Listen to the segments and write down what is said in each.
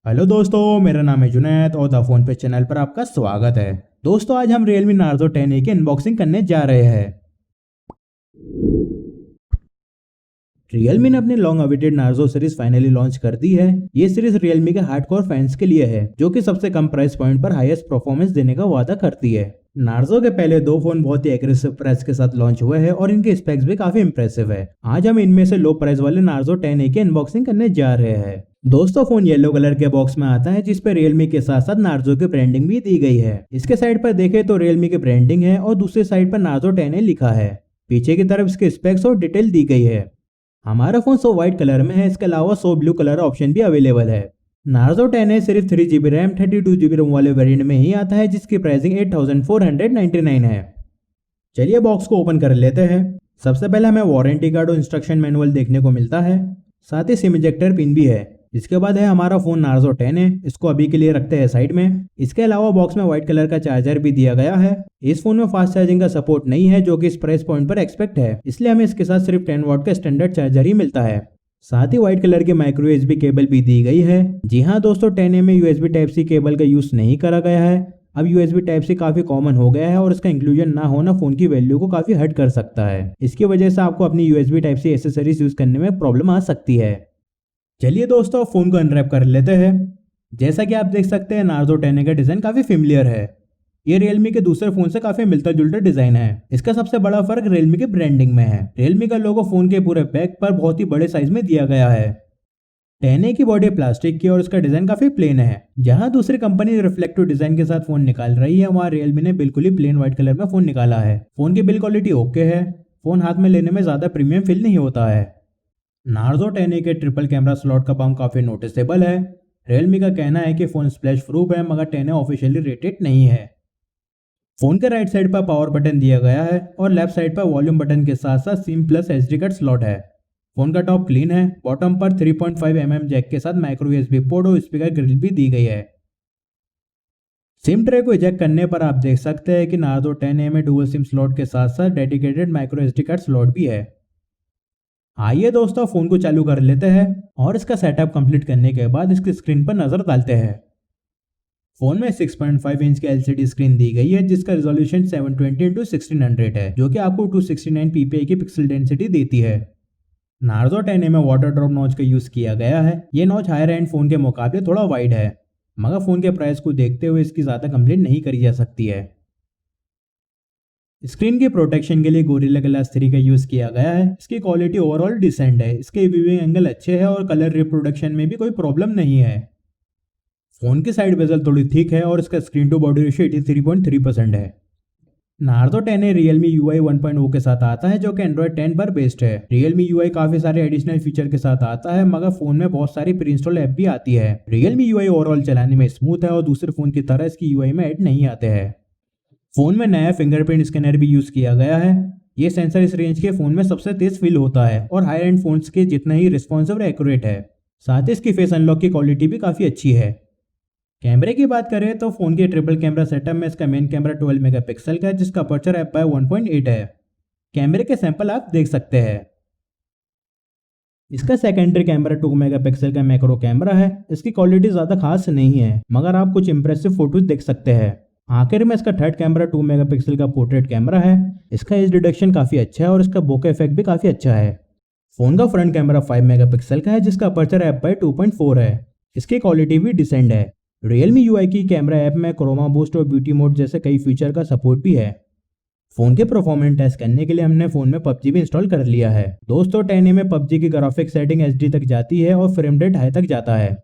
Hello दोस्तों, मेरा नाम है जुनैद और द फोन पे चैनल पर आपका स्वागत है। दोस्तों, आज हम Realme Narzo 10A की अनबॉक्सिंग करने जा रहे हैं। Realme ने अपनी long awaited Narzo series finally launch कर दी है। ये सीरीज Realme के हार्डकोर फैंस के लिए है, जो कि सबसे कम प्राइस पॉइंट पर हाईएस्ट परफॉर्मेंस देने का वादा करती है। Narzo के पहले दो फोन बहुत ही एग्रेसिव प्राइस के साथ लॉन्च हुए हैं और इनके स्पेक्स भी काफी इंप्रेसिव है। आज हम इनमें से लो प्राइस वाले Narzo 10A की अनबॉक्सिंग करने जा रहे हैं। दोस्तों, फोन येलो कलर के बॉक्स में आता है, जिस पे Realme के साथ साथ Narzo की ब्रांडिंग भी दी गई है। इसके साइड पर देखें तो Realme की ब्रांडिंग है और दूसरी साइड पर Narzo 10A लिखा है। पीछे की तरफ इसके स्पेक्स और डिटेल दी गई है। हमारा फोन 100 व्हाइट कलर में है, इसके अलावा 100 ब्लू कलर ऑप्शन भी अवेलेबल है। Narzo 10A सिर्फ 3GB रैम 32GB रोम वाले वेरिएंट में ही आता है, जिसकी प्राइसिंग 8499 है। चलिए बॉक्स को ओपन कर लेते हैं। सबसे पहले हमें वारंटी कार्ड और इंस्ट्रक्शन मैनुअल देखने को मिलता है, साथ ही सिम इजेक्टर पिन भी है। इसके बाद है हमारा फोन Narzo 10A, इसको अभी के लिए रखते हैं साइड में। इसके अलावा बॉक्स में व्हाइट कलर का चार्जर भी दिया गया है। इस फोन में फास्ट चार्जिंग का सपोर्ट नहीं है, जो कि इस प्राइस पॉइंट पर एक्सपेक्ट है, इसलिए हमें इसके साथ सिर्फ 10 वाट का स्टैंडर्ड चार्जर ही मिलता है। साथ ही व्हाइट कलर की माइक्रो यूएसबी केबल भी दी गई है। जी हाँ दोस्तों, 10A में यूएसबी टाइप सी केबल का यूज नहीं करा गया है। अब यूएसबी टाइप सी काफी कॉमन हो गया है और इसका इंक्लूजन ना होना फोन की वैल्यू को काफी हर्ट कर सकता है। इसकी वजह से आपको अपनी USB type C accessories use करने में प्रॉब्लम आ सकती है। चलिए दोस्तों, फोन को अनरैप कर लेते हैं। जैसा कि आप देख सकते हैं, Narzo 10A का डिजाइन काफी फेमिलियर है। ये Realme के दूसरे फोन से काफी मिलता जुलता डिजाइन है। इसका सबसे बड़ा फर्क Realme के ब्रांडिंग में है। Realme का लोगो फोन के पूरे पैक पर बहुत ही बड़े साइज में दिया गया है। 10A की बॉडी प्लास्टिक की और इसका डिजाइन काफी प्लेन है। जहां दूसरी कंपनी रिफ्लेक्टिव डिजाइन के साथ फोन निकाल रही है, वहां Realme ने बिल्कुल ही प्लेन व्हाइट कलर में फोन निकाला है। फोन की बिल्ड क्वालिटी ओके है। फोन हाथ में लेने में ज्यादा प्रीमियम फील नहीं होता है। Narzo 10A के ट्रिपल कैमरा स्लॉट का बम काफी नोटिसेबल है। Realme का कहना है कि फोन स्प्लैश प्रूफ है, मगर 10A ऑफिशियली रेटेड नहीं है। फोन के राइट साइड पर पावर बटन दिया गया है और लेफ्ट साइड पर वॉल्यूम बटन के साथ साथ SIM plus SD card slot है। फोन का टॉप क्लीन है। बॉटम पर 3.5 mm जैक के साथ माइक्रो यूएसबी पोर्ट और स्पीकर ग्रिल भी दी गई है। सिम ट्रे को इजेक्ट करने पर आप देख सकते हैं कि Narzo 10A में डुअल सिम स्लॉट के साथ साथ dedicated micro SD card slot भी है। आइए दोस्तों, फोन को चालू कर लेते हैं और इसका सेटअप कंप्लीट करने के बाद इसकी स्क्रीन पर नजर डालते हैं। फोन में 6.5 इंच की एलसीडी स्क्रीन दी गई है, जिसका रिजोल्यूशन 720x1600 है, जो कि आपको 269 ppi की पिक्सल डेंसिटी देती है। Narzo 10A में वाटर ड्रॉप नॉच का यूज किया गया है। ये नॉच हायर एंड फोन के मुकाबले थोड़ा वाइड है, मगर फोन के प्राइस को देखते हुए इसकी ज्यादा कंप्लेंट नहीं करी जा सकती है। स्क्रीन की प्रोटेक्शन के लिए गोरिल्ला ग्लास 3 का यूज किया गया है। इसकी क्वालिटी ओवरऑल डिसेंट है। इसके व्यूइंग एंगल अच्छे हैं और कलर रिप्रोडक्शन में भी कोई प्रॉब्लम नहीं है। फोन की साइड बेजल थोड़ी थिक है और इसका स्क्रीन टू बॉडी रेशियो 83.3% है। Narzo 10A Realme UI 1.0 के साथ आता है, जो कि Android 10 पर बेस्ड है। Realme UI काफी सारे एडिशनल फीचर के साथ आता है, मगर फोन में बहुत सारी प्री इंस्टॉल ऐप भी आती है। Realme UI ओवरऑल चलाने में स्मूथ है और दूसरे फोन की तरह इसकी UI में ऐड नहीं आते हैं। फोन में नया फिंगरप्रिंट स्कैनर भी यूज किया गया है। ये सेंसर इस रेंज के फोन में सबसे तेज फील होता है और हाई एंड फोन्स के जितना ही रिस्पॉन्सिव और एक्यूरेट है। साथ ही इसकी फेस अनलॉक की क्वालिटी भी काफी अच्छी है। कैमरे की बात करें तो फोन के ट्रिपल कैमरा सेटअप में इसका मेन कैमरा 12 मेगापिक्सल का है, जिसका अपर्चर f/1.8 है। कैमरे के सैंपल आप देख सकते हैं। इसका सेकेंडरी कैमरा 2 मेगापिक्सल का मैक्रो कैमरा है। इसकी क्वालिटी ज्यादा खास नहीं है, मगर आप कुछ इंप्रेसिव फोटोज देख सकते हैं। आखिर में इसका थर्ड कैमरा 2 मेगापिक्सल का पोर्ट्रेट कैमरा है। इसका एज डिटेक्शन काफी अच्छा है और इसका बोके इफेक्ट भी काफी अच्छा है। फोन का फ्रंट कैमरा 5 मेगापिक्सल का है, जिसका अपर्चर f/2.4 है। इसकी क्वालिटी भी डिसेंट है। Realme UI की कैमरा ऐप में क्रोमा बूस्ट और ब्यूटी मोड जैसे कई फीचर का सपोर्ट भी है। फोन के परफॉर्मेंस टेस्ट करने के लिए हमने फोन में PUBG भी इंस्टॉल कर लिया है। दोस्तों, 10A में PUBG की ग्राफिक सेटिंग HD तक जाती है और फ्रेम रेट हाई तक जाता है।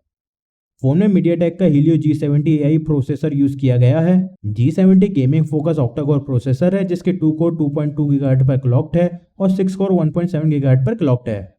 फोन में MediaTek का Helio G70 AI processor use किया गया है। G70 gaming focus octa-core processor है, जिसके 2 कोर 2.2 GHz पर क्लॉक्ड है और 6 कोर 1.7 GHz पर क्लॉक्ड है।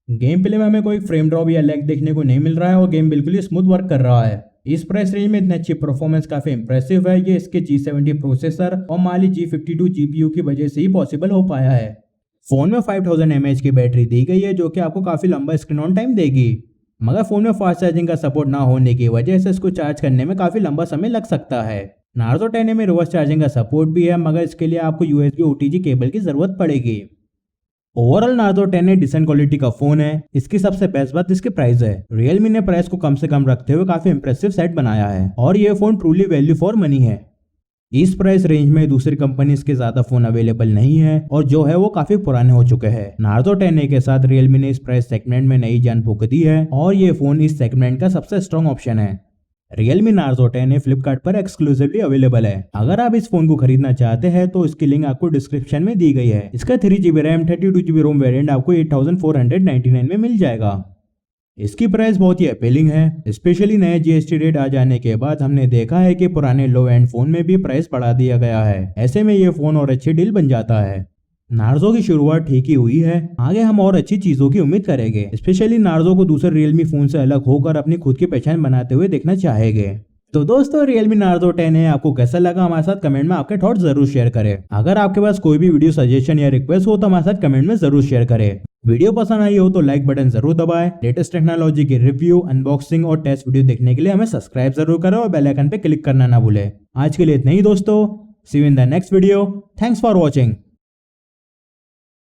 गेम प्ले में हमें कोई फ्रेम ड्रॉप या लैग देखने को नहीं मिल रहा है और गेम बिल्कुल ही स्मूथ वर्क कर रहा है। इस प्राइस रेंज में इतनी अच्छी परफॉर्मेंस काफी इंप्रेसिव है। ये इसके G70 प्रोसेसर और Mali G52 GPU की वजह से ही पॉसिबल हो पाया है। फोन में 5000 mAh की बैटरी दी गई है, जो कि आपको काफी लंबा स्क्रीन ऑन टाइम देगी, मगर फोन में फास्ट चार्जिंग का सपोर्ट ना होने की वजह से इसको चार्ज करने में काफी लंबा समय लग सकता है। Narzo 10A में रिवर्स चार्जिंग का सपोर्ट भी है, मगर इसके लिए आपको USB OTG केबल की जरूरत पड़ेगी। ओवरऑल नार्जो 10 एक डिसेंट क्वालिटी का फोन है। इसकी सबसे बेस्ट बात इसकी प्राइस है। रियलमी ने प्राइस को कम से कम रखते हुए काफी इंप्रेसिव सेट बनाया है और ये phone truly value for money है। इस प्राइस रेंज में दूसरी कंपनीज के ज्यादा फोन अवेलेबल नहीं है और जो है वो काफी पुराने हो चुके हैं। नार्जो 10A के साथ रियलमी ने इस प्राइस सेगमेंट में नई जान फूंक दी है और ये फोन इस सेगमेंट का सबसे स्ट्रॉन्ग ऑप्शन है। रियलमी नार्जो 10A फ्लिपकार्ट पर एक्सक्लूसिवली अवेलेबल है। अगर आप इस फोन को खरीदना चाहते हैं तो इसकी लिंक आपको डिस्क्रिप्शन में दी गई है। इसका 3GB रैम 32GB रोम वेरिएंट आपको 8499 में मिल जाएगा। इसकी प्राइस बहुत ही अपीलिंग है। स्पेशली नए जीएसटी रेट आ जाने के बाद हमने देखा है कि पुराने लो एंड फोन में भी प्राइस बढ़ा दिया गया है। ऐसे में ये फोन और अच्छी डील बन जाता है। नार्जो की शुरुआत ठीक ही हुई है, आगे हम और अच्छी चीजों की उम्मीद करेंगे। स्पेशली नार्जो को दूसरे रियलमी फोन से अलग होकर अपनी खुद की पहचान बनाते हुए देखना चाहेंगे। तो दोस्तों रियलमी नार्जो 10 आपको कैसा लगा हमारे साथ कमेंट में आपके थॉट्स जरूर शेयर करें। अगर आपके पास कोई भी वीडियो सजेशन या रिक्वेस्ट हो तो हमारे साथ कमेंट में जरूर शेयर करें। वीडियो पसंद आई हो तो लाइक बटन जरूर दबाएं। लेटेस्ट टेक्नोलॉजी की रिव्यू, अनबॉक्सिंग और टेस्ट वीडियो देखने के लिए हमें सब्सक्राइब जरूर करें और बेल आइकन पे क्लिक करना ना भूलें। आज के लिए इतना ही दोस्तों, see you in the next video. Thanks for watching.